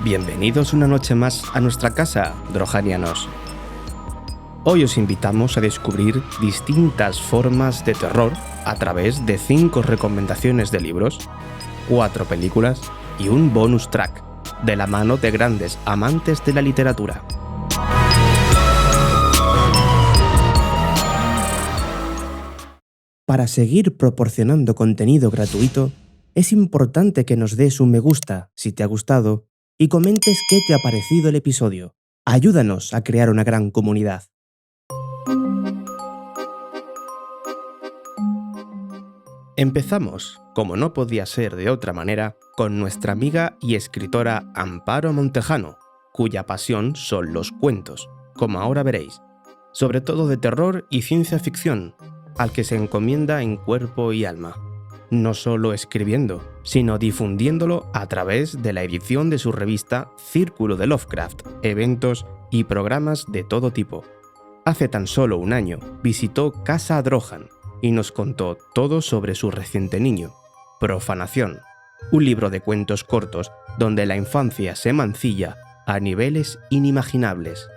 Bienvenidos una noche más a nuestra casa, drojanianos. Hoy os invitamos a descubrir distintas formas de terror a través de 5 recomendaciones de libros, 4 películas y un bonus track, de la mano de grandes amantes de la literatura. Para seguir proporcionando contenido gratuito, es importante que nos des un me gusta si te ha gustado y comentes qué te ha parecido el episodio. Ayúdanos a crear una gran comunidad. Empezamos, como no podía ser de otra manera, con nuestra amiga y escritora Amparo Montejano, cuya pasión son los cuentos, como ahora veréis, sobre todo de terror y ciencia ficción, al que se encomienda en cuerpo y alma, no solo escribiendo, sino difundiéndolo a través de la edición de su revista Círculo de Lovecraft, eventos y programas de todo tipo. Hace tan solo un año visitó Casa Drohan y nos contó todo sobre su reciente niño, Profanación, un libro de cuentos cortos donde la infancia se mancilla a niveles inimaginables.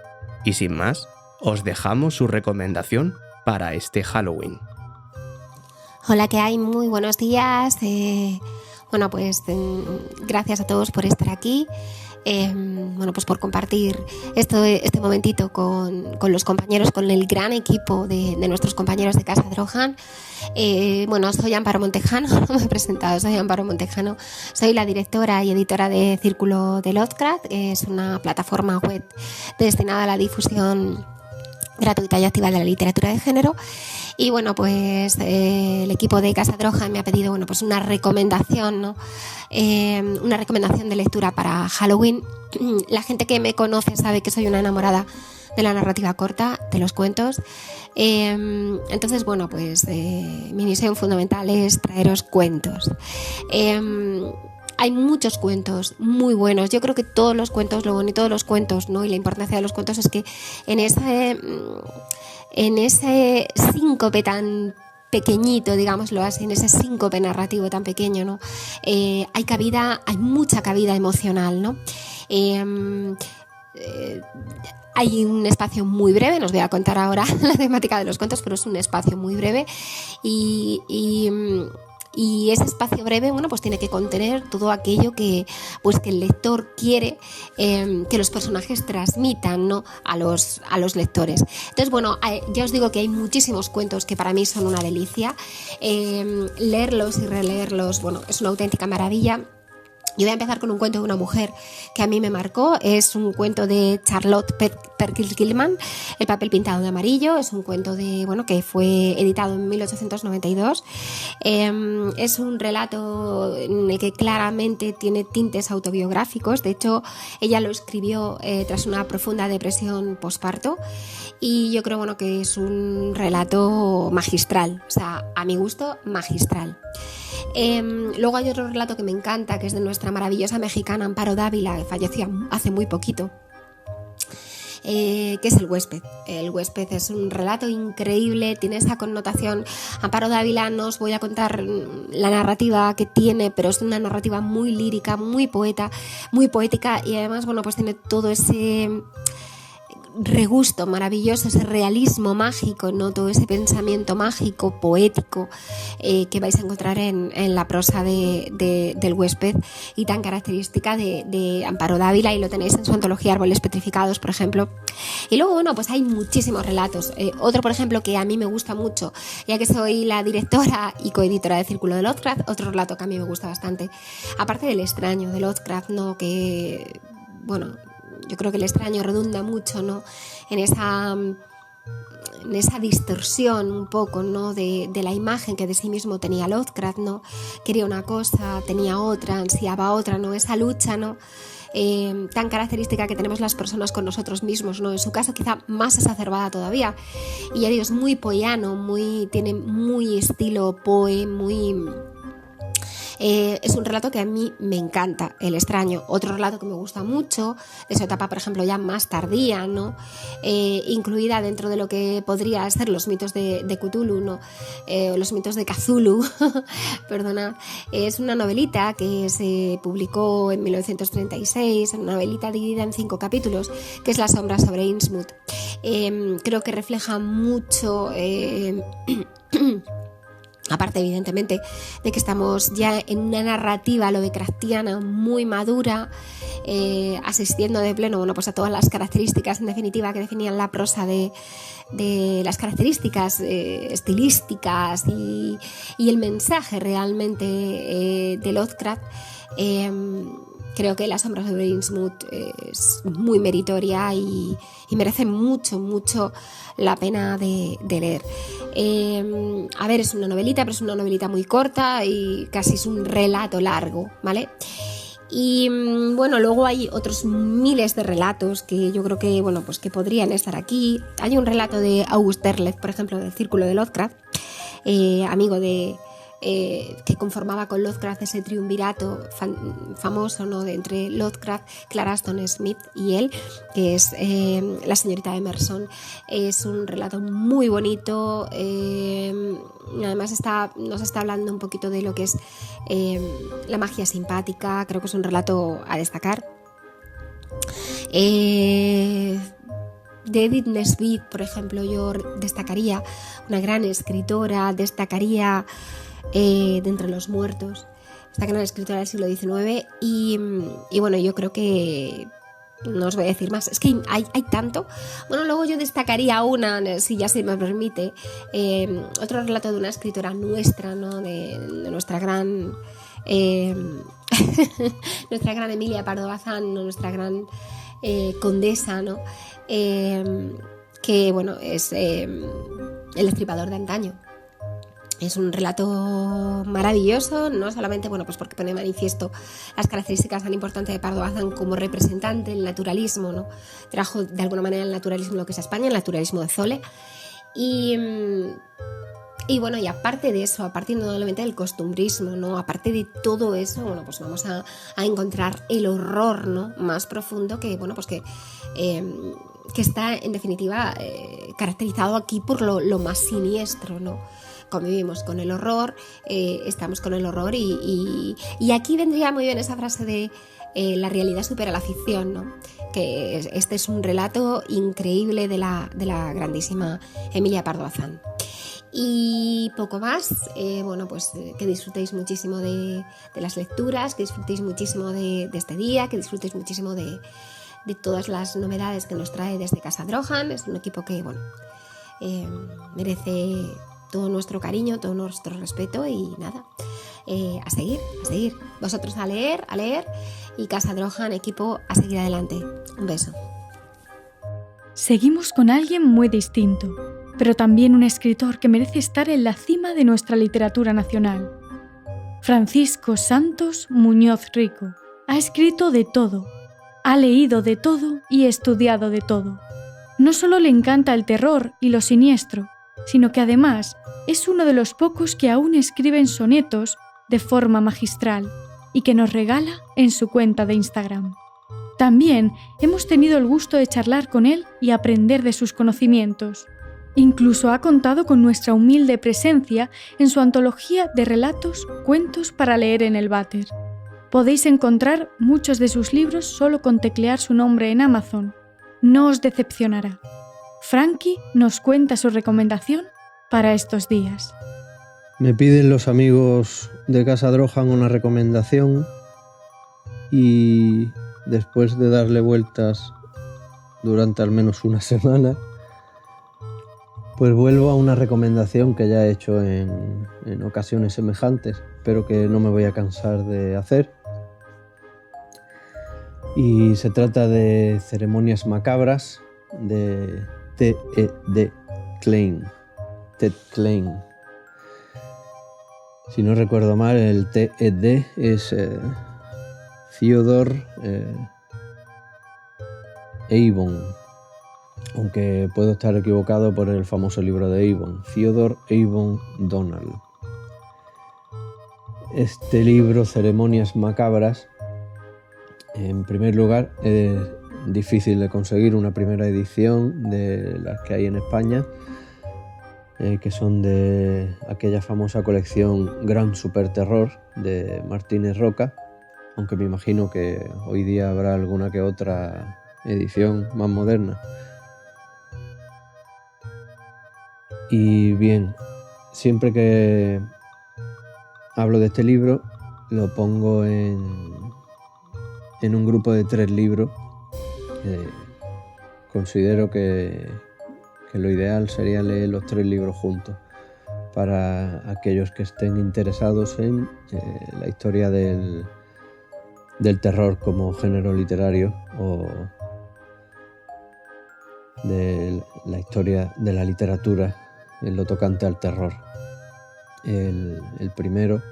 Y sin más, os dejamos su recomendación para este Halloween. Hola, ¿qué hay? Muy buenos días. Gracias a todos por estar aquí. Por compartir este momentito con los compañeros, con el gran equipo de nuestros compañeros de Casa Drohan. Soy Amparo Montejano, no me he presentado, soy Amparo Montejano, soy la directora y editora de Círculo de Lovecraft, es una plataforma web destinada a la difusión gratuita y activa de la literatura de género. Y el equipo de Casa Drohan me ha pedido una recomendación, ¿no? Una recomendación de lectura para Halloween. La gente que me conoce sabe que soy una enamorada de la narrativa corta, de los cuentos. Mi misión fundamental es traeros cuentos. Hay muchos cuentos muy buenos. Yo creo que todos los cuentos, lo bonito de los cuentos, ¿no? Y la importancia de los cuentos es que en ese síncope tan pequeñito, digámoslo así, en ese síncope narrativo tan pequeño, ¿no? Hay mucha cabida emocional, ¿no? Hay un espacio muy breve, no os voy a contar ahora la temática de los cuentos, pero es un espacio muy breve y ese espacio breve, tiene que contener todo aquello que el lector quiere que los personajes transmitan, ¿no? a los lectores. Entonces, ya os digo que hay muchísimos cuentos que para mí son una delicia. Leerlos y releerlos, es una auténtica maravilla. Yo voy a empezar con un cuento de una mujer que a mí me marcó. Es un cuento de Charlotte Perkins Gilman, El papel pintado de amarillo. Es un cuento que fue editado en 1892. Es un relato en el que claramente tiene tintes autobiográficos. De hecho, ella lo escribió tras una profunda depresión posparto. Y yo creo que es un relato magistral. O sea, a mi gusto, magistral. Luego hay otro relato que me encanta, que es de nuestra maravillosa mexicana Amparo Dávila, que falleció hace muy poquito, que es El huésped. El huésped es un relato increíble, tiene esa connotación. Amparo Dávila, no os voy a contar la narrativa que tiene, pero es una narrativa muy lírica, muy poética y además tiene todo ese regusto maravilloso, ese realismo mágico, ¿no? Todo ese pensamiento mágico, poético que vais a encontrar en la prosa del huésped y tan característica de Amparo Dávila, y lo tenéis en su antología Árboles Petrificados, por ejemplo. Y luego, hay muchísimos relatos. Otro, por ejemplo, que a mí me gusta mucho, ya que soy la directora y coeditora de Círculo de Lovecraft, otro relato que a mí me gusta bastante, aparte del extraño de Lovecraft, ¿no? Que, yo creo que el extraño redunda mucho, ¿no? en esa distorsión un poco, ¿no? de la imagen que de sí mismo tenía Lovecraft, ¿no? Quería una cosa, tenía otra, ansiaba otra, ¿no? Esa lucha, ¿no? Tan característica que tenemos las personas con nosotros mismos, ¿no? En su caso quizá más exacerbada todavía. Y ya digo, es muy poiano, tiene muy estilo poe, muy Es un relato que a mí me encanta, El extraño. Otro relato que me gusta mucho, de su etapa, por ejemplo, ya más tardía, ¿no? Incluida dentro de lo que podría ser los mitos de Cthulhu, ¿no? Los mitos de Cthulhu, perdona. Es una novelita que se publicó en 1936, una novelita dividida en 5 capítulos, que es La sombra sobre Innsmouth. Creo que refleja mucho... Aparte, evidentemente, de que estamos ya en una narrativa lovecraftiana muy madura, asistiendo de pleno, bueno, pues a todas las características, en definitiva, que definían la prosa de las características estilísticas y el mensaje realmente de Lovecraft. Creo que La sombra sobre Innsmouth es muy meritoria y merece mucho la pena de leer. A ver, es una novelita, pero es una novelita muy corta y casi es un relato largo, ¿vale? Y bueno, luego hay otros miles de relatos que yo creo que, bueno, pues que podrían estar aquí. Hay un relato de August Derleth, por ejemplo, del Círculo de Lovecraft, amigo de... que conformaba con Lovecraft ese triunvirato famoso, ¿no? De entre Lovecraft, Clara Aston Smith y él, que es La señorita Emerson. Es un relato muy bonito, además nos está hablando un poquito de lo que es la magia simpática. Creo que es un relato a destacar. De Edith Nesbit, por ejemplo, yo destacaría, una gran escritora, destacaría de Entre los muertos, esta gran escritora del siglo XIX, y bueno, yo creo que no os voy a decir más, es que hay tanto. Bueno, luego yo destacaría una, si ya se me permite, otro relato de una escritora nuestra, ¿no? de nuestra gran nuestra gran Emilia Pardo Bazán, ¿no? Nuestra gran condesa, ¿no? Que bueno, es El estripador de antaño. Es un relato maravilloso, no solamente, bueno, pues porque pone de manifiesto las características tan importantes de Pardo Bazán como representante del naturalismo, ¿no? Trajo de alguna manera el naturalismo lo que es España, el naturalismo de Zolle. Y bueno, y aparte de eso, aparte indudablemente del costumbrismo, ¿no? Aparte de todo eso, bueno, pues vamos a encontrar el horror, ¿no? Más profundo que, bueno, pues que está en definitiva caracterizado aquí por lo más siniestro, ¿no? Convivimos con el horror, estamos con el horror y aquí vendría muy bien esa frase de la realidad supera la ficción, ¿no? Que este es un relato increíble de la grandísima Emilia Pardo Bazán. Y poco más, bueno, pues que disfrutéis muchísimo de las lecturas, que disfrutéis muchísimo de este día, que disfrutéis muchísimo de todas las novedades que nos trae desde Casa Drohan. Es un equipo que, bueno, merece todo nuestro cariño, todo nuestro respeto y nada, a seguir. Vosotros a leer y Casa Drohan, equipo, a seguir adelante. Un beso. Seguimos con alguien muy distinto, pero también un escritor que merece estar en la cima de nuestra literatura nacional. Francisco Santos Muñoz Rico ha escrito de todo, ha leído de todo y estudiado de todo. No solo le encanta el terror y lo siniestro, sino que además es uno de los pocos que aún escriben sonetos de forma magistral y que nos regala en su cuenta de Instagram. También hemos tenido el gusto de charlar con él y aprender de sus conocimientos. Incluso ha contado con nuestra humilde presencia en su antología de relatos, cuentos para leer en el váter. Podéis encontrar muchos de sus libros solo con teclear su nombre en Amazon. No os decepcionará. Frankie nos cuenta su recomendación para estos días. Me piden los amigos de Casa Drohan una recomendación y después de darle vueltas durante al menos una semana, pues vuelvo a una recomendación que ya he hecho en ocasiones semejantes, pero que no me voy a cansar de hacer. Y se trata de Ceremonias Macabras de T.E.D. Klein. Ted Klein. Si no recuerdo mal, el T.E.D. es Theodore Avon, aunque puedo estar equivocado por el famoso libro de Avon, Theodore Avon Donald. este libro, Ceremonias Macabras, en primer lugar, es difícil de conseguir una primera edición de las que hay en España, que son de aquella famosa colección Gran Superterror de Martínez Roca, aunque me imagino que hoy día habrá alguna que otra edición más moderna. Y bien, siempre que hablo de este libro lo pongo en un grupo de 3 libros. Considero que lo ideal sería leer los 3 libros juntos para aquellos que estén interesados en la historia del terror como género literario o de la historia de la literatura en lo tocante al terror. El primero,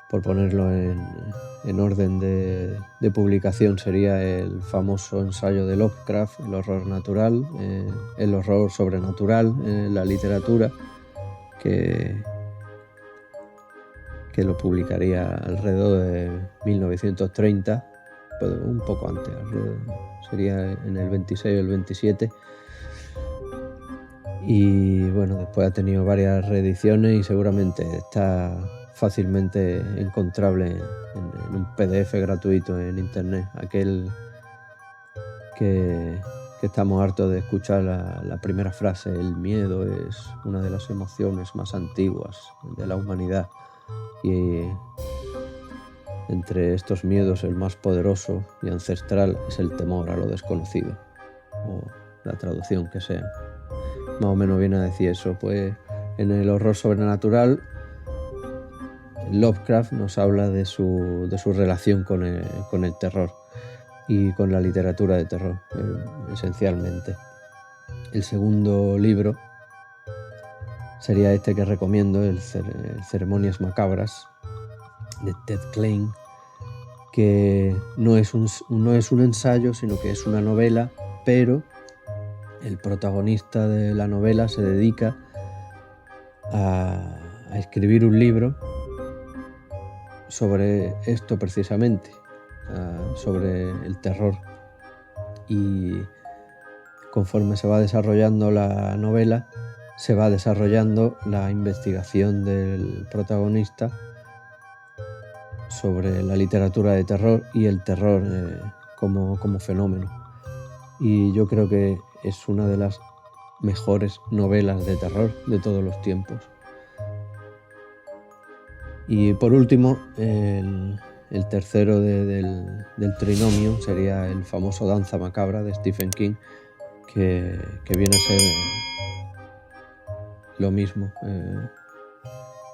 por ponerlo en orden de publicación, sería el famoso ensayo de Lovecraft, el horror natural, el horror sobrenatural en la literatura, que lo publicaría alrededor de 1930, un poco antes, sería en el 26 o el 27. Y bueno, después ha tenido varias reediciones y seguramente está fácilmente encontrable en un PDF gratuito en internet. Aquel que estamos hartos de escuchar la primera frase: el miedo es una de las emociones más antiguas de la humanidad, y entre estos miedos el más poderoso y ancestral es el temor a lo desconocido, o la traducción que sea. Más o menos viene a decir eso. Pues en el horror sobrenatural, Lovecraft nos habla de su relación con el terror y con la literatura de terror, esencialmente. El segundo libro sería este que recomiendo, el Ceremonias Macabras, de Ted Klein, que no es un ensayo, sino que es una novela, pero el protagonista de la novela se dedica a escribir un libro sobre esto precisamente, sobre el terror. Y conforme se va desarrollando la novela, se va desarrollando la investigación del protagonista sobre la literatura de terror y el terror como fenómeno. Y yo creo que es una de las mejores novelas de terror de todos los tiempos. Y por último, el tercero del trinomio sería el famoso Danza Macabra de Stephen King, que viene a ser lo mismo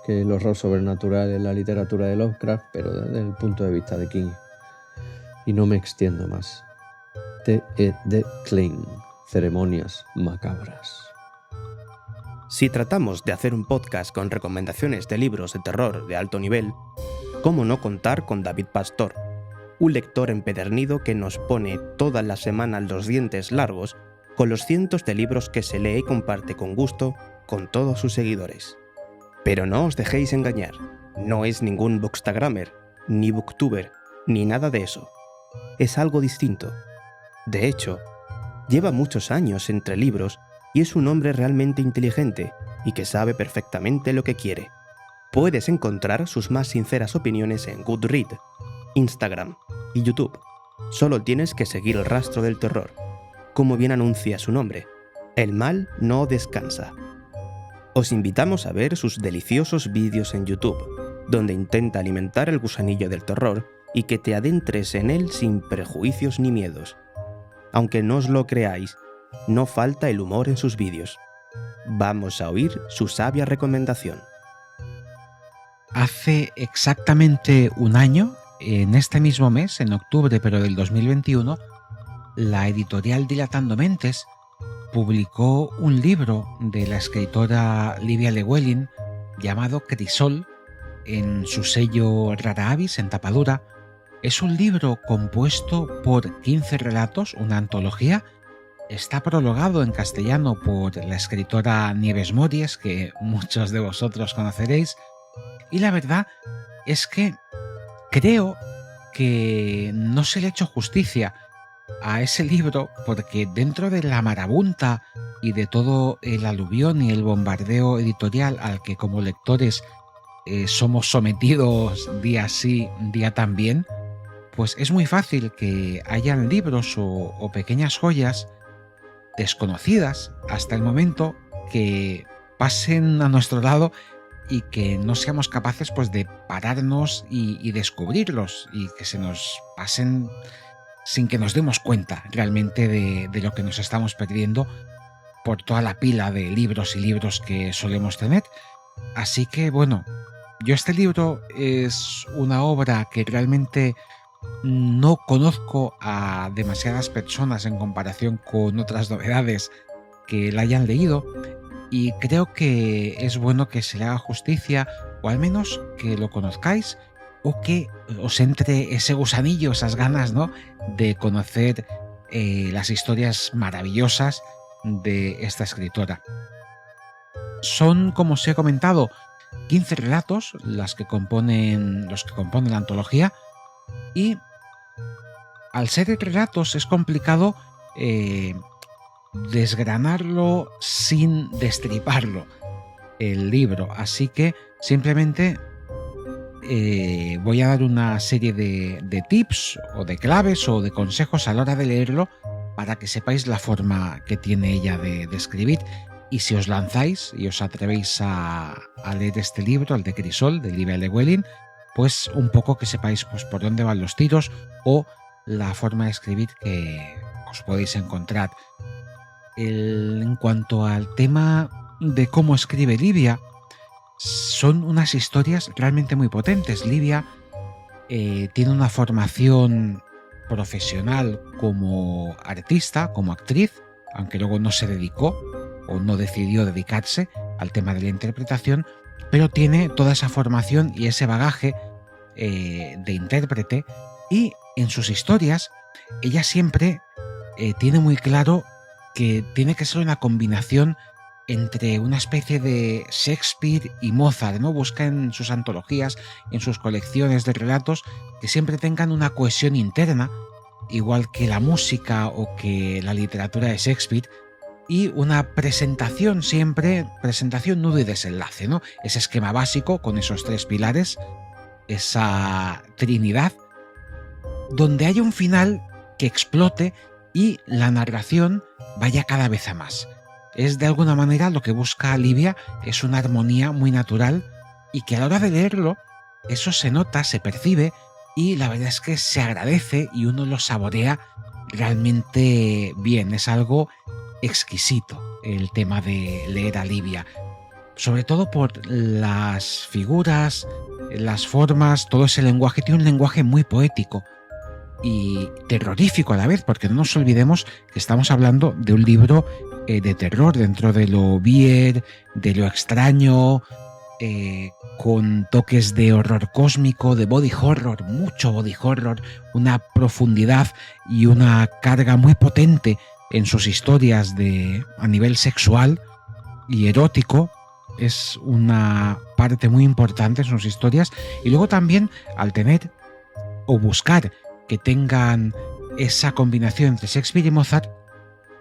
que el horror sobrenatural en la literatura de Lovecraft, pero desde el punto de vista de King. Y no me extiendo más. T.E.D. Klein, Ceremonias Macabras. Si tratamos de hacer un podcast con recomendaciones de libros de terror de alto nivel, ¿cómo no contar con David Pastor, un lector empedernido que nos pone todas las semanas los dientes largos con los cientos de libros que se lee y comparte con gusto con todos sus seguidores? Pero no os dejéis engañar, no es ningún bookstagrammer, ni booktuber, ni nada de eso. Es algo distinto. De hecho, lleva muchos años entre libros y es un hombre realmente inteligente y que sabe perfectamente lo que quiere. Puedes encontrar sus más sinceras opiniones en Goodreads, Instagram y YouTube. Solo tienes que seguir el rastro del terror. Como bien anuncia su nombre, el mal no descansa. Os invitamos a ver sus deliciosos vídeos en YouTube, donde intenta alimentar el gusanillo del terror y que te adentres en él sin prejuicios ni miedos. Aunque no os lo creáis, no falta el humor en sus vídeos. Vamos a oír su sabia recomendación. Hace exactamente un año, en este mismo mes, en octubre pero del 2021, la editorial Dilatando Mentes publicó un libro de la escritora Livia Llewellyn llamado Crisol en su sello Rara Avis en tapadura. Es un libro compuesto por 15 relatos, una antología. Está prologado en castellano por la escritora Nieves Mories, que muchos de vosotros conoceréis, y la verdad es que creo que no se le ha hecho justicia a ese libro, porque dentro de la marabunta y de todo el aluvión y el bombardeo editorial al que como lectores somos sometidos día sí, día también, pues es muy fácil que hayan libros o pequeñas joyas desconocidas hasta el momento que pasen a nuestro lado y que no seamos capaces pues de pararnos y descubrirlos, y que se nos pasen sin que nos demos cuenta realmente de lo que nos estamos perdiendo por toda la pila de libros y libros que solemos tener. Así que bueno, yo este libro es una obra que realmente no conozco a demasiadas personas en comparación con otras novedades que la hayan leído, y creo que es bueno que se le haga justicia, o al menos que lo conozcáis, o que os entre ese gusanillo, esas ganas, ¿no?, de conocer las historias maravillosas de esta escritora. Son, como os he comentado, 15 relatos los que componen la antología, y al ser relatos es complicado desgranarlo sin destriparlo el libro, así que simplemente voy a dar una serie de tips o de claves o de consejos a la hora de leerlo para que sepáis la forma que tiene ella de escribir. Y si os lanzáis y os atrevéis a leer este libro, el de Crisol, de Livia Llewellyn, pues un poco que sepáis pues por dónde van los tiros o la forma de escribir que os podéis encontrar. En cuanto al tema de cómo escribe Livia, son unas historias realmente muy potentes. Livia tiene una formación profesional como artista, como actriz, aunque luego no se dedicó o no decidió dedicarse al tema de la interpretación, pero tiene toda esa formación y ese bagaje de intérprete, y en sus historias ella siempre tiene muy claro que tiene que ser una combinación entre una especie de Shakespeare y Mozart, ¿no? Busca en sus antologías, en sus colecciones de relatos, que siempre tengan una cohesión interna, igual que la música o que la literatura de Shakespeare, y una presentación siempre, presentación, nudo y desenlace, ¿no? Ese esquema básico con esos 3 pilares, esa trinidad, donde haya un final que explote y la narración vaya cada vez a más. Es de alguna manera lo que busca Livia, es una armonía muy natural, y que a la hora de leerlo eso se nota, se percibe, y la verdad es que se agradece y uno lo saborea realmente bien. Es algo exquisito el tema de leer a Livia, sobre todo por las figuras, las formas, todo ese lenguaje. Tiene un lenguaje muy poético y terrorífico a la vez, porque no nos olvidemos que estamos hablando de un libro de terror, dentro de lo weird, de lo extraño, con toques de horror cósmico, de body horror, mucho body horror, una profundidad y una carga muy potente en sus historias a nivel sexual y erótico. Es una parte muy importante en sus historias, y luego también al tener o buscar que tengan esa combinación entre Shakespeare y Mozart,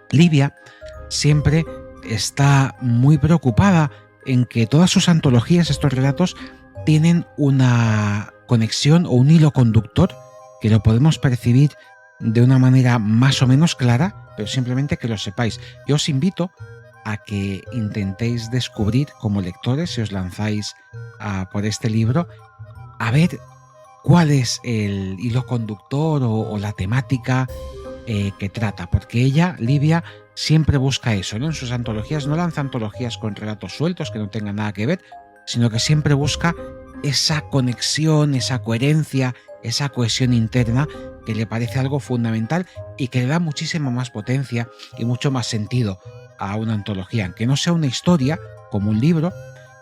Livia siempre está muy preocupada en que todas sus antologías, estos relatos, tienen una conexión o un hilo conductor que lo podemos percibir de una manera más o menos clara, pero simplemente que lo sepáis. Yo os invito a que intentéis descubrir como lectores, si os lanzáis por este libro, a ver cuál es el hilo conductor o la temática que trata, porque ella, Livia, siempre busca eso, ¿no? En sus antologías no lanza antologías con relatos sueltos que no tengan nada que ver, sino que siempre busca esa conexión, esa coherencia, esa cohesión interna, que le parece algo fundamental y que le da muchísima más potencia y mucho más sentido a una antología, aunque no sea una historia como un libro,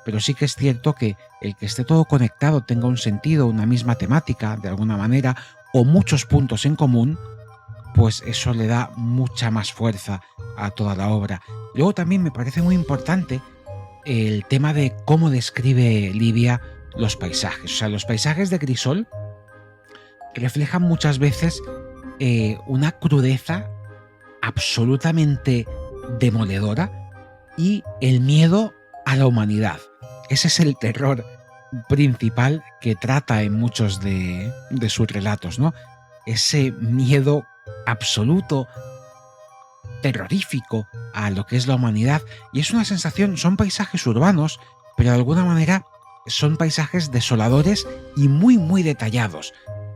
pero sí que es cierto que el que esté todo conectado, tenga un sentido, una misma temática de alguna manera, o muchos puntos en común, pues eso le da mucha más fuerza a toda la obra. Luego también me parece muy importante el tema de cómo describe Livia los paisajes. O sea, los paisajes de Crisol reflejan muchas veces una crudeza absolutamente demoledora y el miedo a la humanidad. Ese es el terror principal que trata en muchos de sus relatos, ¿no? Ese miedo absoluto, terrorífico a lo que es la humanidad. Y es una sensación, son paisajes urbanos, pero de alguna manera son paisajes desoladores y muy, muy detallados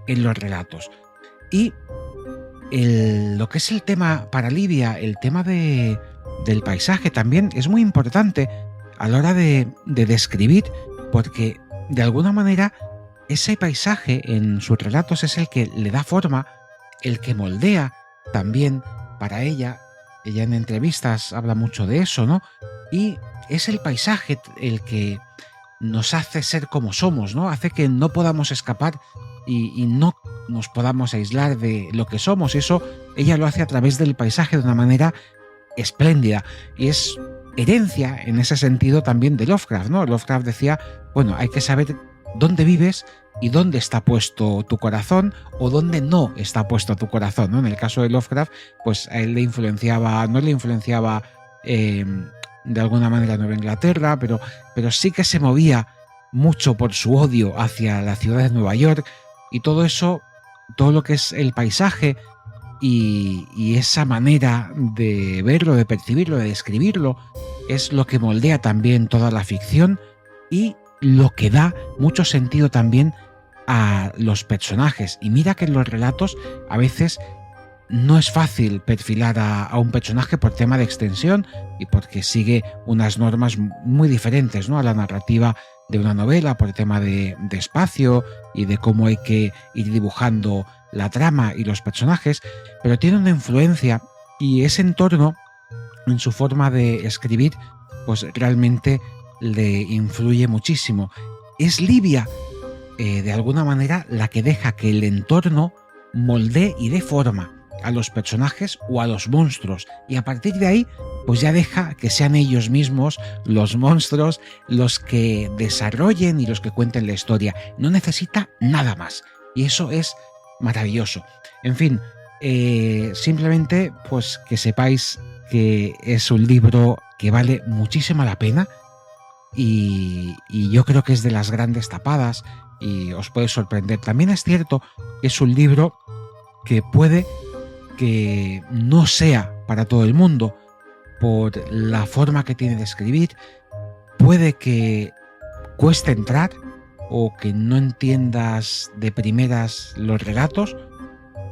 en los relatos. Y lo que es el tema para Livia, el tema del paisaje también es muy importante a la hora de describir, porque de alguna manera ese paisaje en sus relatos es el que le da forma, el que moldea también para ella. Ella en entrevistas habla mucho de eso, ¿no? Y es el paisaje el que nos hace ser como somos, ¿no? Hace que no podamos escapar y no nos podamos aislar de lo que somos. Eso ella lo hace a través del paisaje de una manera espléndida. Y es herencia en ese sentido también de Lovecraft, ¿no? Lovecraft decía, bueno, hay que saber dónde vives y dónde está puesto tu corazón o dónde no está puesto tu corazón, ¿no? En el caso de Lovecraft, pues a él no le influenciaba de alguna manera Nueva Inglaterra, pero sí que se movía mucho por su odio hacia la ciudad de Nueva York, y todo eso, todo lo que es el paisaje y esa manera de verlo, de percibirlo, de describirlo, es lo que moldea también toda la ficción y lo que da mucho sentido también a los personajes. Y mira que en los relatos a veces no es fácil perfilar a un personaje por tema de extensión y porque sigue unas normas muy diferentes, ¿no?, a la narrativa de una novela, por el tema de espacio y de cómo hay que ir dibujando la trama y los personajes, pero tiene una influencia y ese entorno en su forma de escribir pues realmente le influye muchísimo. Es Livia de alguna manera la que deja que el entorno moldee y dé forma a los personajes o a los monstruos, y a partir de ahí pues ya deja que sean ellos mismos los monstruos los que desarrollen y los que cuenten la historia. No necesita nada más y eso es maravilloso. En fin, simplemente pues que sepáis que es un libro que vale muchísimo la pena y yo creo que es de las grandes tapadas y os puede sorprender. También es cierto que es un libro que puede que no sea para todo el mundo por la forma que tiene de escribir, puede que cueste entrar o que no entiendas de primeras los relatos,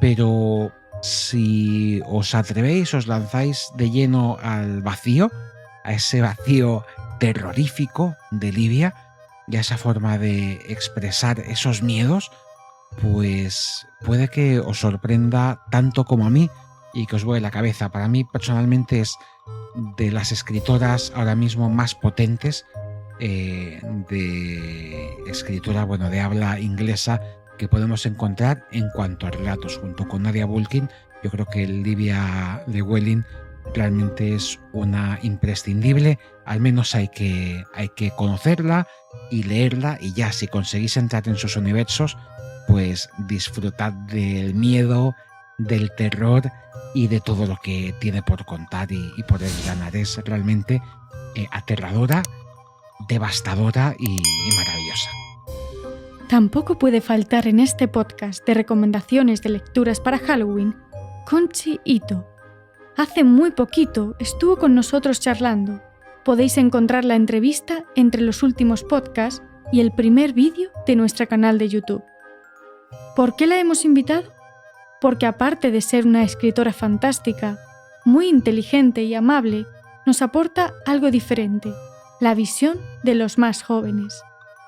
pero si os atrevéis, os lanzáis de lleno al vacío, a ese vacío terrorífico de Livia y a esa forma de expresar esos miedos, pues puede que os sorprenda tanto como a mí y que os vuele la cabeza. Para mí personalmente es de las escritoras ahora mismo más potentes de escritora, bueno, de habla inglesa que podemos encontrar en cuanto a relatos. Junto con Nadia Bulkin, yo creo que Livia Llewellyn realmente es una imprescindible. Al menos hay que conocerla y leerla, y ya si conseguís entrar en sus universos, pues disfrutad del miedo, del terror y de todo lo que tiene por contar y por ganar. Es realmente aterradora, devastadora y maravillosa. Tampoco puede faltar en este podcast de recomendaciones de lecturas para Halloween Conchi Ito. Hace muy poquito estuvo con nosotros charlando. Podéis encontrar la entrevista entre los últimos podcasts y el primer vídeo de nuestro canal de YouTube. ¿Por qué la hemos invitado? Porque aparte de ser una escritora fantástica, muy inteligente y amable, nos aporta algo diferente, la visión de los más jóvenes.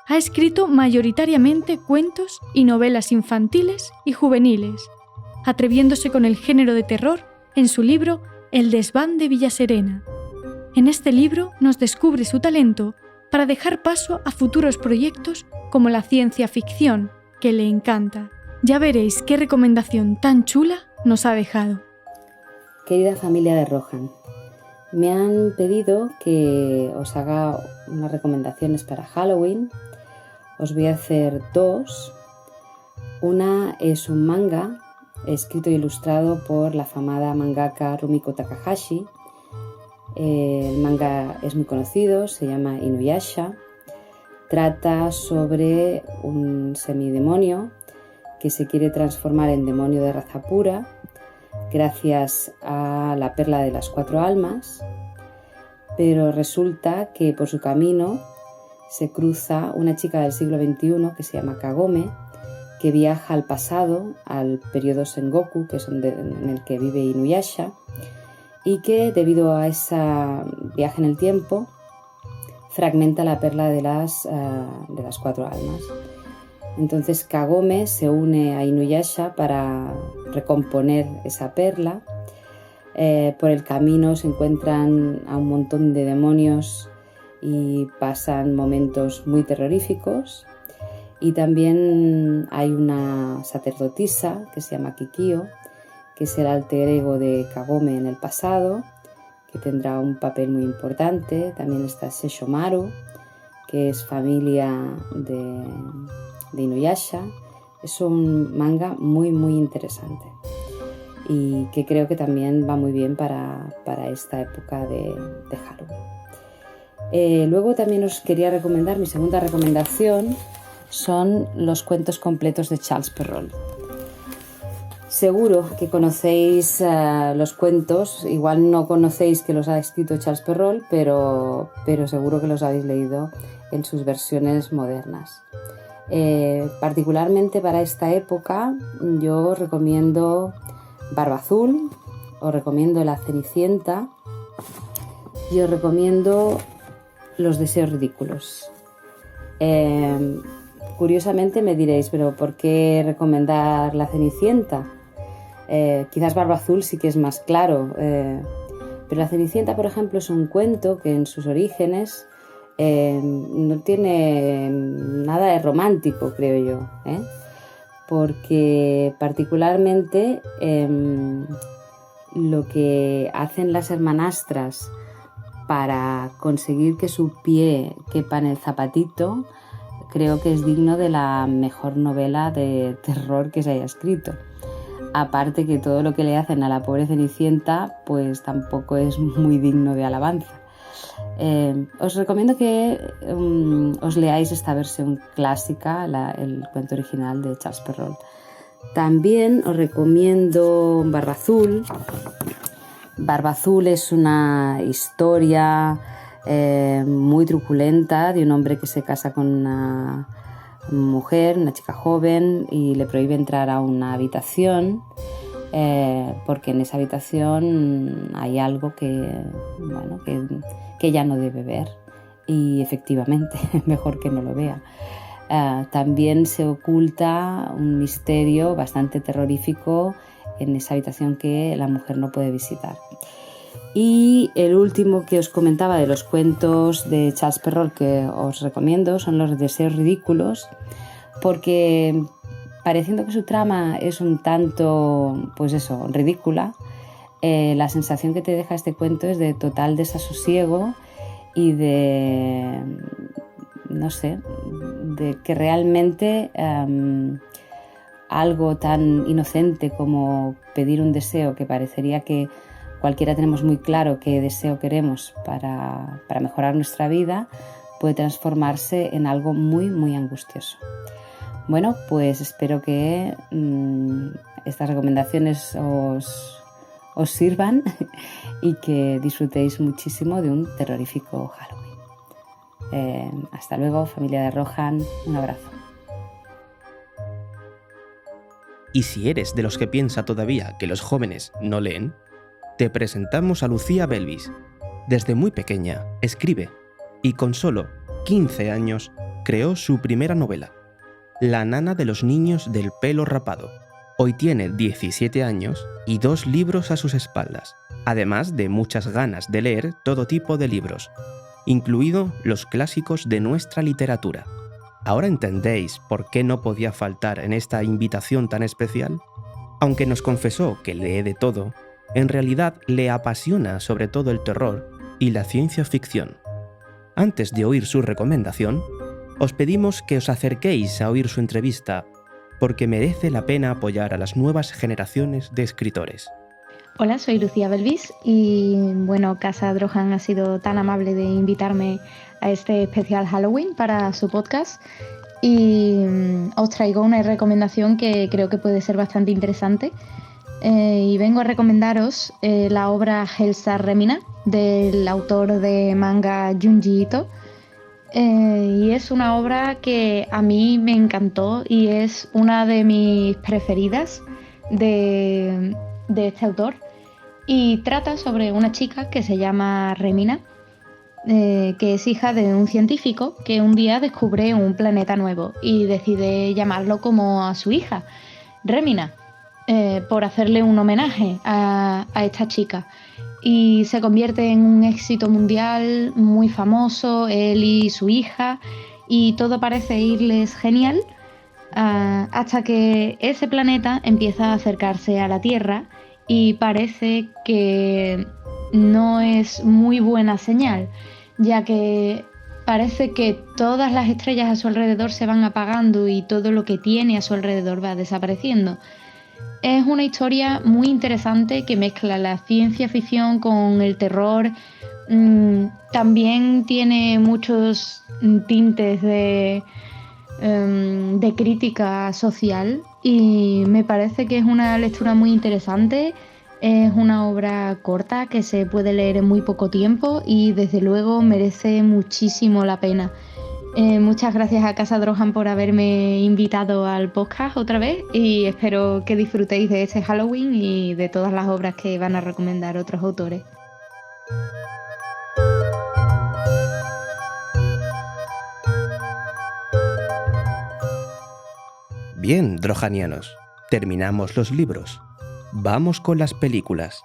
Ha escrito mayoritariamente cuentos y novelas infantiles y juveniles, atreviéndose con el género de terror en su libro El desván de Villaserena. En este libro nos descubre su talento para dejar paso a futuros proyectos como la ciencia ficción, que le encanta. Ya veréis qué recomendación tan chula nos ha dejado. Querida familia de Rohan, me han pedido que os haga unas recomendaciones para Halloween. os voy a hacer dos. Una es un manga escrito e ilustrado por la afamada mangaka Rumiko Takahashi. El manga es muy conocido, se llama Inuyasha. Trata sobre un semidemonio que se quiere transformar en demonio de raza pura gracias a la perla de las 4 almas, pero resulta que por su camino se cruza una chica del siglo XXI que se llama Kagome, que viaja al pasado, al periodo Sengoku, que es en el que vive Inuyasha, y que debido a ese viaje en el tiempo fragmenta la perla de las 4 almas. Entonces Kagome se une a Inuyasha para recomponer esa perla. Por el camino se encuentran a un montón de demonios y pasan momentos muy terroríficos. Y también hay una sacerdotisa que se llama Kikyo, que es el alter ego de Kagome en el pasado, que tendrá un papel muy importante. También está Sesshomaru, que es familia de Inuyasha. Es un manga muy muy interesante y que creo que también va muy bien para esta época de Halloween. Luego también os quería recomendar, mi segunda recomendación son los cuentos completos de Charles Perrault. Seguro que conocéis los cuentos, igual no conocéis que los ha escrito Charles Perrault, pero seguro que los habéis leído en sus versiones modernas. Particularmente para esta época yo os recomiendo Barba Azul, os recomiendo La Cenicienta y os recomiendo Los Deseos Ridículos. Curiosamente me diréis, pero ¿por qué recomendar La Cenicienta? Quizás Barba Azul sí que es más claro, pero La Cenicienta, por ejemplo, es un cuento que en sus orígenes no tiene nada de romántico, creo yo, porque particularmente lo que hacen las hermanastras para conseguir que su pie quepa en el zapatito, creo que es digno de la mejor novela de terror que se haya escrito. Aparte que todo lo que le hacen a la pobre Cenicienta pues tampoco es muy digno de alabanza. Os recomiendo que os leáis esta versión clásica, el cuento original de Charles Perrault. También os recomiendo Barba Azul. Barba Azul es una historia muy truculenta de un hombre que se casa con una mujer, una chica joven, y le prohíbe entrar a una habitación porque en esa habitación hay algo que ella no debe ver, y efectivamente mejor que no lo vea. También se oculta un misterio bastante terrorífico en esa habitación que la mujer no puede visitar. Y el último que os comentaba de los cuentos de Charles Perrault que os recomiendo son Los Deseos Ridículos, porque pareciendo que su trama es un tanto, pues eso, ridícula, la sensación que te deja este cuento es de total desasosiego y de, no sé, de que realmente algo tan inocente como pedir un deseo, que parecería que cualquiera tenemos muy claro qué deseo queremos para mejorar nuestra vida, puede transformarse en algo muy, muy angustioso. Bueno, pues espero que estas recomendaciones os sirvan y que disfrutéis muchísimo de un terrorífico Halloween. Hasta luego, familia de Rohan, un abrazo. Y si eres de los que piensa todavía que los jóvenes no leen, te presentamos a Lucía Belvis. Desde muy pequeña escribe y con solo 15 años creó su primera novela, La nana de los niños del pelo rapado. Hoy tiene 17 años y 2 libros a sus espaldas, además de muchas ganas de leer todo tipo de libros, incluido los clásicos de nuestra literatura. ¿Ahora entendéis por qué no podía faltar en esta invitación tan especial? Aunque nos confesó que lee de todo, en realidad le apasiona sobre todo el terror y la ciencia ficción. Antes de oír su recomendación, os pedimos que os acerquéis a oír su entrevista, porque merece la pena apoyar a las nuevas generaciones de escritores. Hola, soy Lucía Belvis y bueno, Casa Drohan ha sido tan amable de invitarme a este especial Halloween para su podcast y os traigo una recomendación que creo que puede ser bastante interesante y vengo a recomendaros la obra Hellstar Remina del autor de manga Junji Ito. Y es una obra que a mí me encantó y es una de mis preferidas de este autor, y trata sobre una chica que se llama Remina, que es hija de un científico que un día descubre un planeta nuevo y decide llamarlo como a su hija, Remina, por hacerle un homenaje a esta chica. Y se convierte en un éxito mundial muy famoso, él y su hija, y todo parece irles genial hasta que ese planeta empieza a acercarse a la Tierra y parece que no es muy buena señal, ya que parece que todas las estrellas a su alrededor se van apagando y todo lo que tiene a su alrededor va desapareciendo. Es una historia muy interesante que mezcla la ciencia ficción con el terror. También tiene muchos tintes de crítica social y me parece que es una lectura muy interesante. Es una obra corta que se puede leer en muy poco tiempo y desde luego merece muchísimo la pena. Muchas gracias a Casa Drohan por haberme invitado al podcast otra vez y espero que disfrutéis de este Halloween y de todas las obras que van a recomendar otros autores. Bien, drojanianos, terminamos los libros. Vamos con las películas.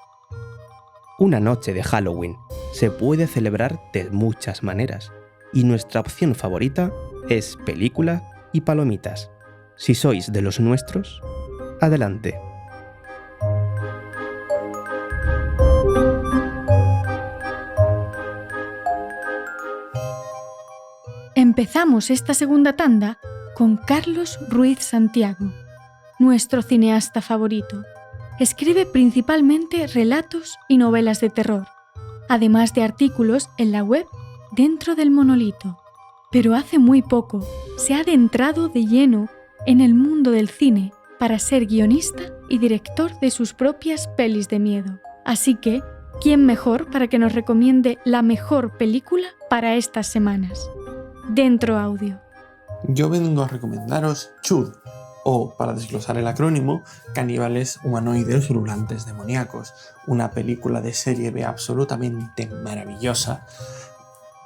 Una noche de Halloween se puede celebrar de muchas maneras, y nuestra opción favorita es película y palomitas. Si sois de los nuestros, adelante. Empezamos esta segunda tanda con Carlos Ruiz Santiago, nuestro cineasta favorito. Escribe principalmente relatos y novelas de terror, además de artículos en la web Dentro del Monolito. Pero hace muy poco se ha adentrado de lleno en el mundo del cine para ser guionista y director de sus propias pelis de miedo. Así que, ¿quién mejor para que nos recomiende la mejor película para estas semanas? Dentro Audio. Yo vengo a recomendaros Chud, o, para desglosar el acrónimo, Caníbales Humanoides Rulantes Demoníacos, una película de serie B absolutamente maravillosa,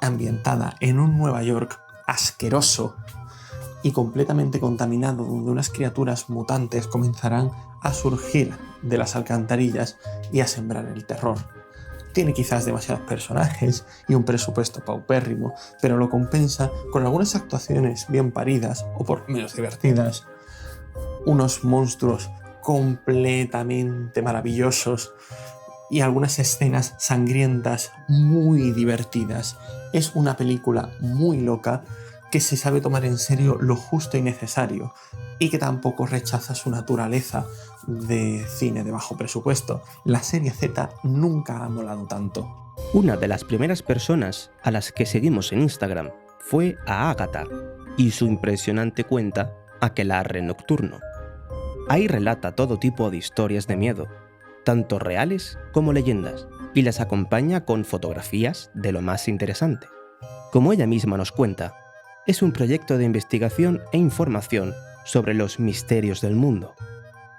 ambientada en un Nueva York asqueroso y completamente contaminado, donde unas criaturas mutantes comenzarán a surgir de las alcantarillas y a sembrar el terror. Tiene quizás demasiados personajes y un presupuesto paupérrimo, pero lo compensa con algunas actuaciones bien paridas o por lo menos divertidas, unos monstruos completamente maravillosos y algunas escenas sangrientas muy divertidas. Es una película muy loca que se sabe tomar en serio lo justo y necesario y que tampoco rechaza su naturaleza de cine de bajo presupuesto. La serie Z nunca ha molado tanto. Una de las primeras personas a las que seguimos en Instagram fue a Ágata y su impresionante cuenta Aquelarre Nocturno. Ahí relata todo tipo de historias de miedo, tanto reales como leyendas, y las acompaña con fotografías de lo más interesante. Como ella misma nos cuenta, es un proyecto de investigación e información sobre los misterios del mundo.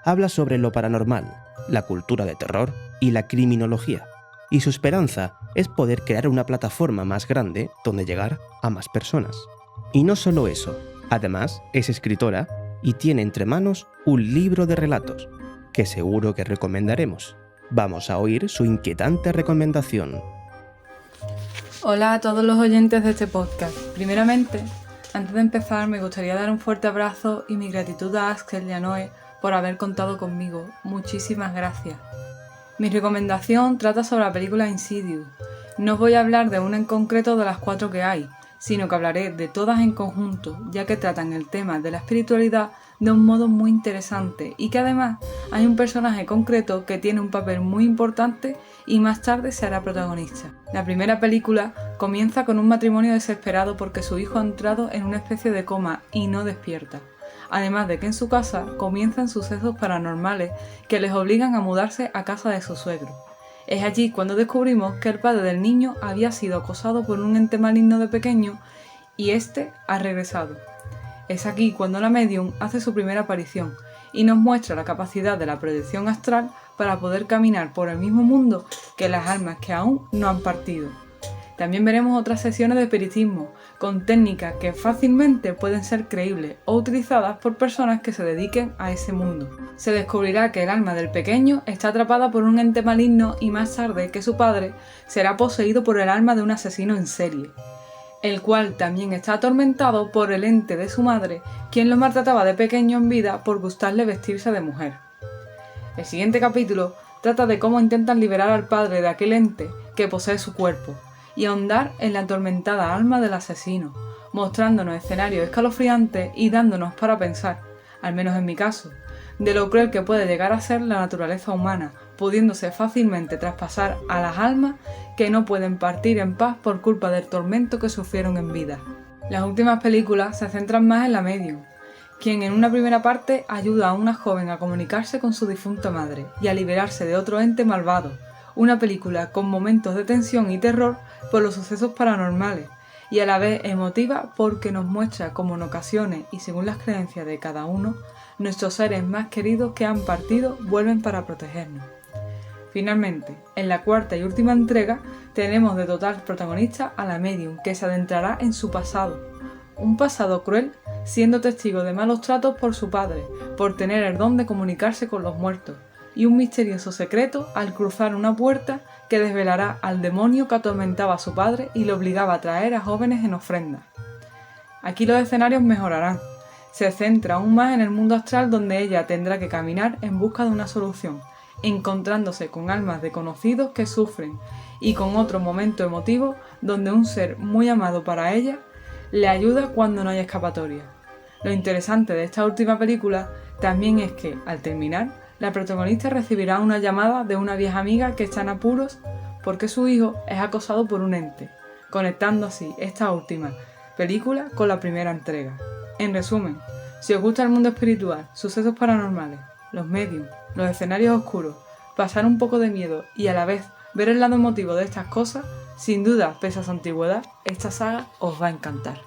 Habla sobre lo paranormal, la cultura de terror y la criminología, y su esperanza es poder crear una plataforma más grande donde llegar a más personas. Y no solo eso, además es escritora y tiene entre manos un libro de relatos, que seguro que recomendaremos. Vamos a oír su inquietante recomendación. Hola a todos los oyentes de este podcast. Primeramente, antes de empezar, me gustaría dar un fuerte abrazo y mi gratitud a Axel y a Noé por haber contado conmigo. Muchísimas gracias. Mi recomendación trata sobre la película Insidious. No os voy a hablar de una en concreto de las 4 que hay, sino que hablaré de todas en conjunto, ya que tratan el tema de la espiritualidad de un modo muy interesante y que además hay un personaje concreto que tiene un papel muy importante y más tarde se hará protagonista. La primera película comienza con un matrimonio desesperado porque su hijo ha entrado en una especie de coma y no despierta. Además de que en su casa comienzan sucesos paranormales que les obligan a mudarse a casa de su suegro. Es allí cuando descubrimos que el padre del niño había sido acosado por un ente maligno de pequeño y este ha regresado. Es aquí cuando la medium hace su primera aparición y nos muestra la capacidad de la proyección astral para poder caminar por el mismo mundo que las almas que aún no han partido. También veremos otras sesiones de espiritismo, con técnicas que fácilmente pueden ser creíbles o utilizadas por personas que se dediquen a ese mundo. Se descubrirá que el alma del pequeño está atrapada por un ente maligno y más tarde que su padre será poseído por el alma de un asesino en serie, el cual también está atormentado por el ente de su madre, quien lo maltrataba de pequeño en vida por gustarle vestirse de mujer. El siguiente capítulo trata de cómo intentan liberar al padre de aquel ente que posee su cuerpo, y ahondar en la atormentada alma del asesino, mostrándonos escenarios escalofriantes y dándonos para pensar, al menos en mi caso, de lo cruel que puede llegar a ser la naturaleza humana, pudiéndose fácilmente traspasar a las almas que no pueden partir en paz por culpa del tormento que sufrieron en vida. Las últimas películas se centran más en la medium, quien en una primera parte ayuda a una joven a comunicarse con su difunta madre y a liberarse de otro ente malvado. Una película con momentos de tensión y terror por los sucesos paranormales y a la vez emotiva porque nos muestra cómo en ocasiones y según las creencias de cada uno, nuestros seres más queridos que han partido vuelven para protegernos. Finalmente, en la cuarta y última entrega tenemos de total protagonista a la medium que se adentrará en su pasado, un pasado cruel siendo testigo de malos tratos por su padre, por tener el don de comunicarse con los muertos, y un misterioso secreto al cruzar una puerta que desvelará al demonio que atormentaba a su padre y le obligaba a traer a jóvenes en ofrenda. Aquí los escenarios mejorarán. Se centra aún más en el mundo astral donde ella tendrá que caminar en busca de una solución, encontrándose con almas de conocidos que sufren y con otro momento emotivo donde un ser muy amado para ella le ayuda cuando no hay escapatoria. Lo interesante de esta última película también es que, al terminar, la protagonista recibirá una llamada de una vieja amiga que está en apuros porque su hijo es acosado por un ente, conectando así esta última película con la primera entrega. En resumen, si os gusta el mundo espiritual, sucesos paranormales, los mediums, los escenarios oscuros, pasar un poco de miedo y a la vez ver el lado emotivo de estas cosas, sin duda, pese a su antigüedad, esta saga os va a encantar.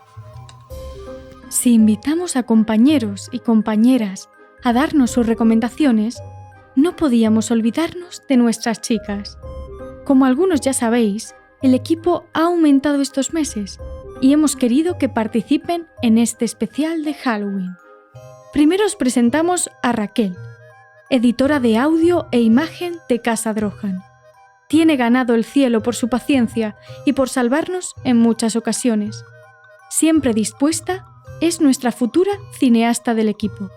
Si invitamos a compañeros y compañeras a darnos sus recomendaciones, no podíamos olvidarnos de nuestras chicas. Como algunos ya sabéis, el equipo ha aumentado estos meses y hemos querido que participen en este especial de Halloween. Primero os presentamos a Raquel, editora de audio e imagen de Casa Drohan. Tiene ganado el cielo por su paciencia y por salvarnos en muchas ocasiones. Siempre dispuesta, es nuestra futura cineasta del equipo.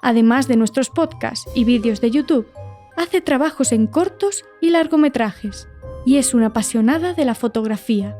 Además de nuestros podcasts y vídeos de YouTube, hace trabajos en cortos y largometrajes y es una apasionada de la fotografía.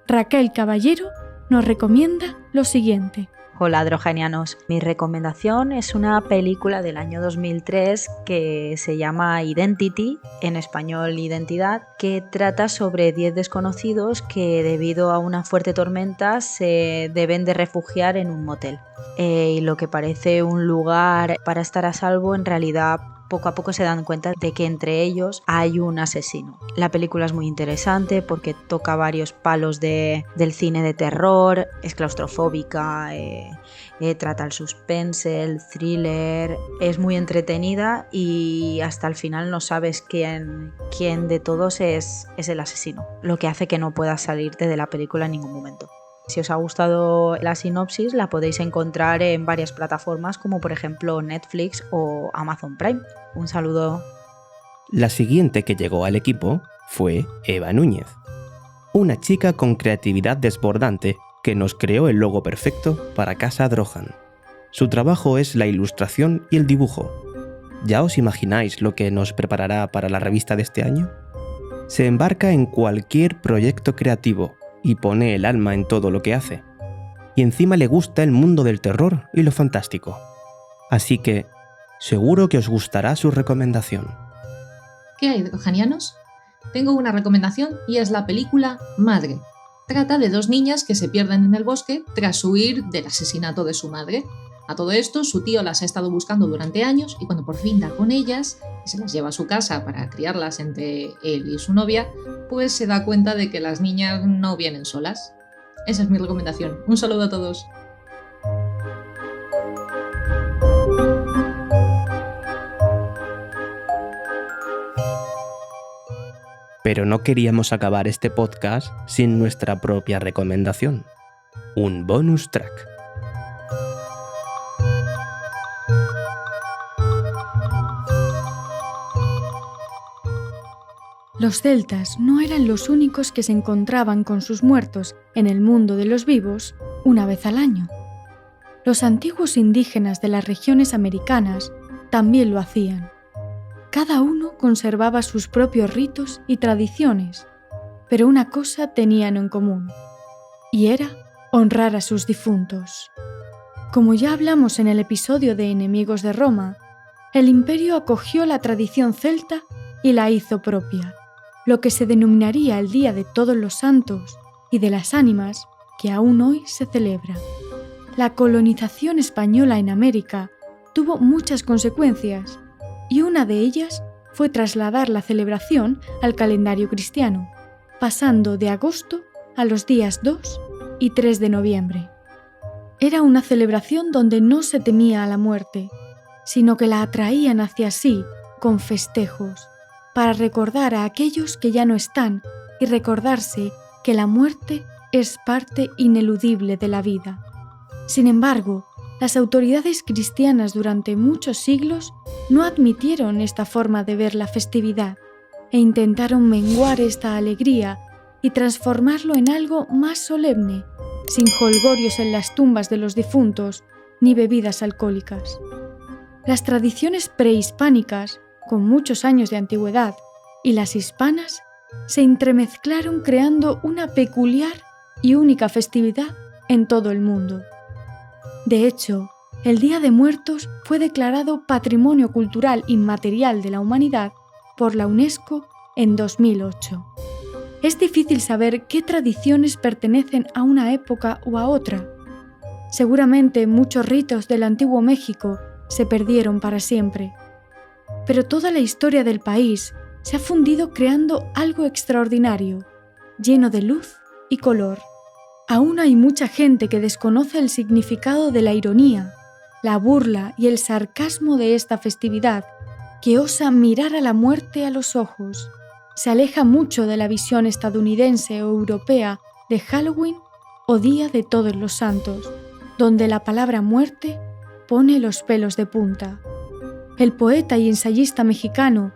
Raquel Caballero nos recomienda lo siguiente. Hola drojanianos, mi recomendación es una película del año 2003 que se llama Identity, en español Identidad, que trata sobre 10 desconocidos que debido a una fuerte tormenta se deben de refugiar en un motel. Y lo que parece un lugar para estar a salvo en realidad poco a poco se dan cuenta de que entre ellos hay un asesino. La película es muy interesante porque toca varios palos del cine de terror, es claustrofóbica, trata el suspense, el thriller, es muy entretenida y hasta el final no sabes quién de todos es el asesino, lo que hace que no puedas salirte de la película en ningún momento. Si os ha gustado la sinopsis, la podéis encontrar en varias plataformas como por ejemplo Netflix o Amazon Prime. Un saludo. La siguiente que llegó al equipo fue Eva Núñez, una chica con creatividad desbordante que nos creó el logo perfecto para Casa Drohan. Su trabajo es la ilustración y el dibujo. ¿Ya os imagináis lo que nos preparará para la revista de este año? Se embarca en cualquier proyecto creativo y pone el alma en todo lo que hace. Y encima le gusta el mundo del terror y lo fantástico. Así que seguro que os gustará su recomendación. ¿Qué hay, drojanianos? Tengo una recomendación y es la película Madre. Trata de dos niñas que se pierden en el bosque tras huir del asesinato de su madre. A todo esto, su tío las ha estado buscando durante años y cuando por fin da con ellas y se las lleva a su casa para criarlas entre él y su novia, pues se da cuenta de que las niñas no vienen solas. Esa es mi recomendación. Un saludo a todos. Pero no queríamos acabar este podcast sin nuestra propia recomendación. Un bonus track. Los celtas no eran los únicos que se encontraban con sus muertos en el mundo de los vivos una vez al año. Los antiguos indígenas de las regiones americanas también lo hacían. Cada uno conservaba sus propios ritos y tradiciones, pero una cosa tenían en común, y era honrar a sus difuntos. Como ya hablamos en el episodio de Enemigos de Roma, el imperio acogió la tradición celta y la hizo propia, lo que se denominaría el Día de Todos los Santos y de las Ánimas, que aún hoy se celebra. La colonización española en América tuvo muchas consecuencias, y una de ellas fue trasladar la celebración al calendario cristiano, pasando de agosto a los días 2 y 3 de noviembre. Era una celebración donde no se temía a la muerte, sino que la atraían hacia sí con festejos, para recordar a aquellos que ya no están y recordarse que la muerte es parte ineludible de la vida. Sin embargo, las autoridades cristianas durante muchos siglos no admitieron esta forma de ver la festividad e intentaron menguar esta alegría y transformarlo en algo más solemne, sin jolgorios en las tumbas de los difuntos ni bebidas alcohólicas. Las tradiciones prehispánicas, con muchos años de antigüedad, y las hispanas se entremezclaron creando una peculiar y única festividad en todo el mundo. De hecho, el Día de Muertos fue declarado Patrimonio Cultural Inmaterial de la Humanidad por la UNESCO en 2008. Es difícil saber qué tradiciones pertenecen a una época o a otra. Seguramente muchos ritos del antiguo México se perdieron para siempre. Pero toda la historia del país se ha fundido creando algo extraordinario, lleno de luz y color. Aún hay mucha gente que desconoce el significado de la ironía, la burla y el sarcasmo de esta festividad, que osa mirar a la muerte a los ojos. Se aleja mucho de la visión estadounidense o europea de Halloween o Día de Todos los Santos, donde la palabra muerte pone los pelos de punta. El poeta y ensayista mexicano,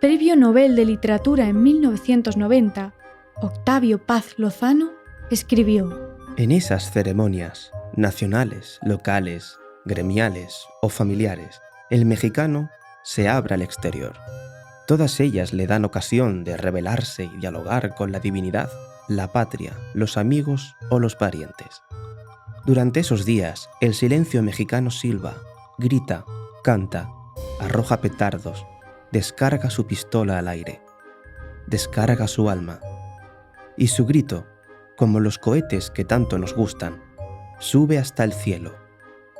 Premio Nobel de Literatura en 1990, Octavio Paz Lozano, escribió: En esas ceremonias, nacionales, locales, gremiales o familiares, el mexicano se abre al exterior. Todas ellas le dan ocasión de revelarse y dialogar con la divinidad, la patria, los amigos o los parientes. Durante esos días, el silencio mexicano silba, grita, canta, arroja petardos, descarga su pistola al aire, descarga su alma. Y su grito, como los cohetes que tanto nos gustan, sube hasta el cielo,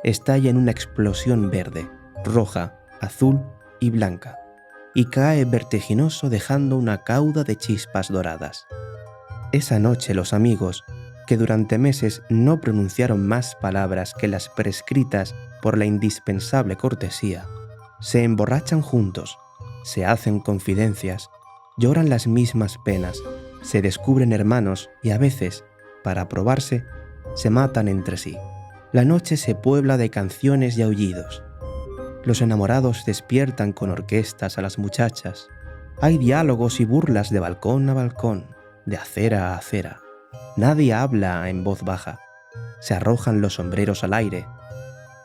estalla en una explosión verde, roja, azul y blanca, y cae vertiginoso dejando una cauda de chispas doradas. Esa noche los amigos, que durante meses no pronunciaron más palabras que las prescritas por la indispensable cortesía, se emborrachan juntos, se hacen confidencias, lloran las mismas penas, se descubren hermanos y a veces, para probarse, se matan entre sí. La noche se puebla de canciones y aullidos. Los enamorados despiertan con orquestas a las muchachas. Hay diálogos y burlas de balcón a balcón, de acera a acera. Nadie habla en voz baja. Se arrojan los sombreros al aire.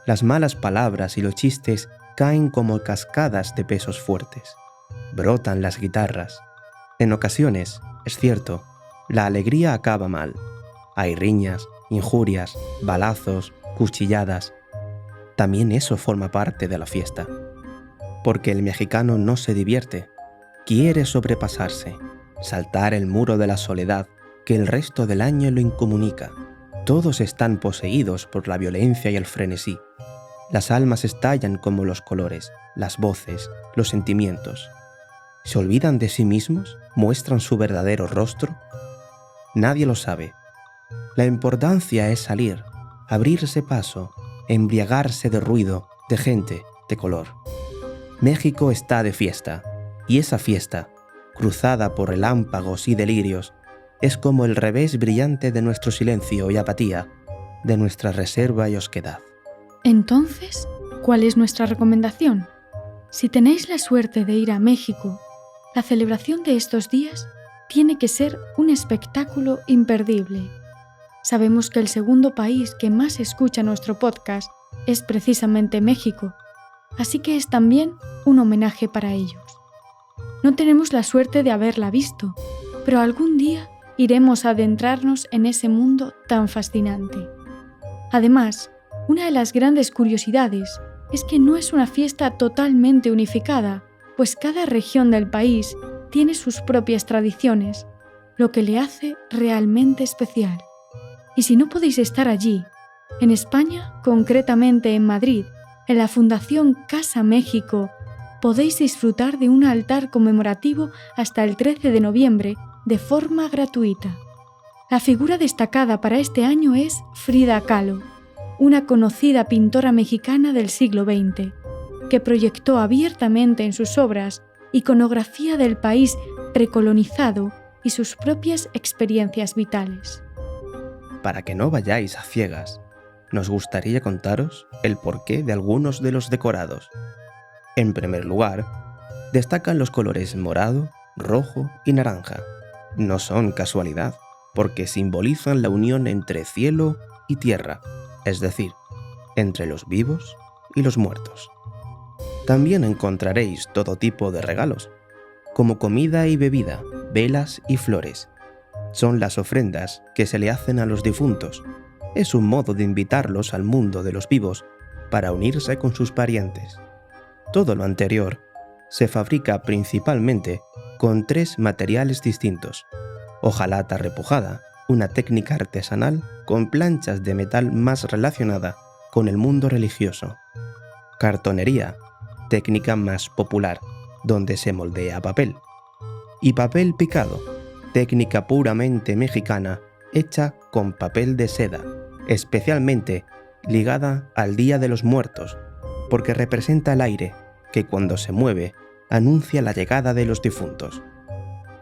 Las malas palabras y los chistes caen como cascadas de pesos fuertes. Brotan las guitarras. En ocasiones, es cierto, la alegría acaba mal, Hay riñas, injurias, balazos, cuchilladas. También eso forma parte de la fiesta. Porque el mexicano no se divierte, quiere sobrepasarse, saltar el muro de la soledad que el resto del año lo incomunica. Todos están poseídos por la violencia y el frenesí. Las almas estallan como los colores, las voces, los sentimientos. ¿Se olvidan de sí mismos? ¿Muestran su verdadero rostro? Nadie lo sabe. La importancia es salir, abrirse paso, embriagarse de ruido, de gente, de color. México está de fiesta, y esa fiesta, cruzada por relámpagos y delirios, es como el revés brillante de nuestro silencio y apatía, de nuestra reserva y osquedad. Entonces, ¿cuál es nuestra recomendación? Si tenéis la suerte de ir a México, la celebración de estos días tiene que ser un espectáculo imperdible. Sabemos que el segundo país que más escucha nuestro podcast es precisamente México, así que es también un homenaje para ellos. No tenemos la suerte de haberla visto, pero algún día iremos a adentrarnos en ese mundo tan fascinante. Además, una de las grandes curiosidades es que no es una fiesta totalmente unificada, pues cada región del país tiene sus propias tradiciones, lo que le hace realmente especial. Y si no podéis estar allí, en España, concretamente en Madrid, en la Fundación Casa México, podéis disfrutar de un altar conmemorativo hasta el 13 de noviembre de forma gratuita. La figura destacada para este año es Frida Kahlo, una conocida pintora mexicana del siglo XX, que proyectó abiertamente en sus obras iconografía del país precolonizado y sus propias experiencias vitales. Para que no vayáis a ciegas, nos gustaría contaros el porqué de algunos de los decorados. En primer lugar, destacan los colores morado, rojo y naranja. No son casualidad, porque simbolizan la unión entre cielo y tierra, es decir, entre los vivos y los muertos. También encontraréis todo tipo de regalos, como comida y bebida, velas y flores. Son las ofrendas que se le hacen a los difuntos. Es un modo de invitarlos al mundo de los vivos para unirse con sus parientes. Todo lo anterior se fabrica principalmente con 3 materiales distintos: hojalata repujada, una técnica artesanal con planchas de metal más relacionada con el mundo religioso; cartonería, técnica más popular, donde se moldea papel; y papel picado, técnica puramente mexicana hecha con papel de seda, especialmente ligada al Día de los Muertos, porque representa el aire que cuando se mueve anuncia la llegada de los difuntos.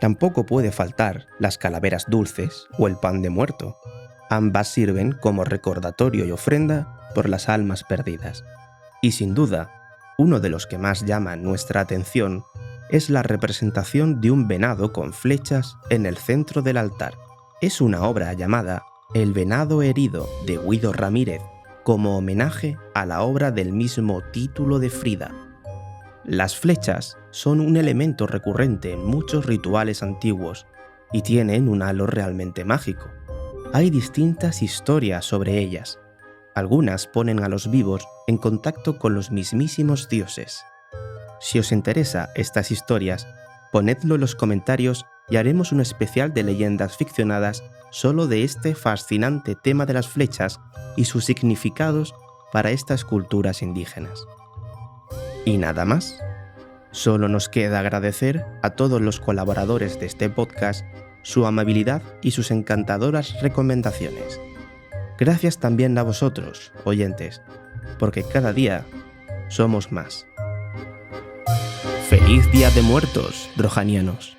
Tampoco puede faltar las calaveras dulces o el pan de muerto. Ambas sirven como recordatorio y ofrenda por las almas perdidas. Y sin duda, uno de los que más llama nuestra atención es la representación de un venado con flechas en el centro del altar. Es una obra llamada El venado herido de Guido Ramírez, como homenaje a la obra del mismo título de Frida. Las flechas son un elemento recurrente en muchos rituales antiguos y tienen un halo realmente mágico. Hay distintas historias sobre ellas. Algunas ponen a los vivos en contacto con los mismísimos dioses. Si os interesa estas historias, ponedlo en los comentarios y haremos un especial de leyendas ficcionadas solo de este fascinante tema de las flechas y sus significados para estas culturas indígenas. Y nada más. Solo nos queda agradecer a todos los colaboradores de este podcast su amabilidad y sus encantadoras recomendaciones. Gracias también a vosotros, oyentes, porque cada día somos más. ¡Feliz Día de Muertos, drojanianos!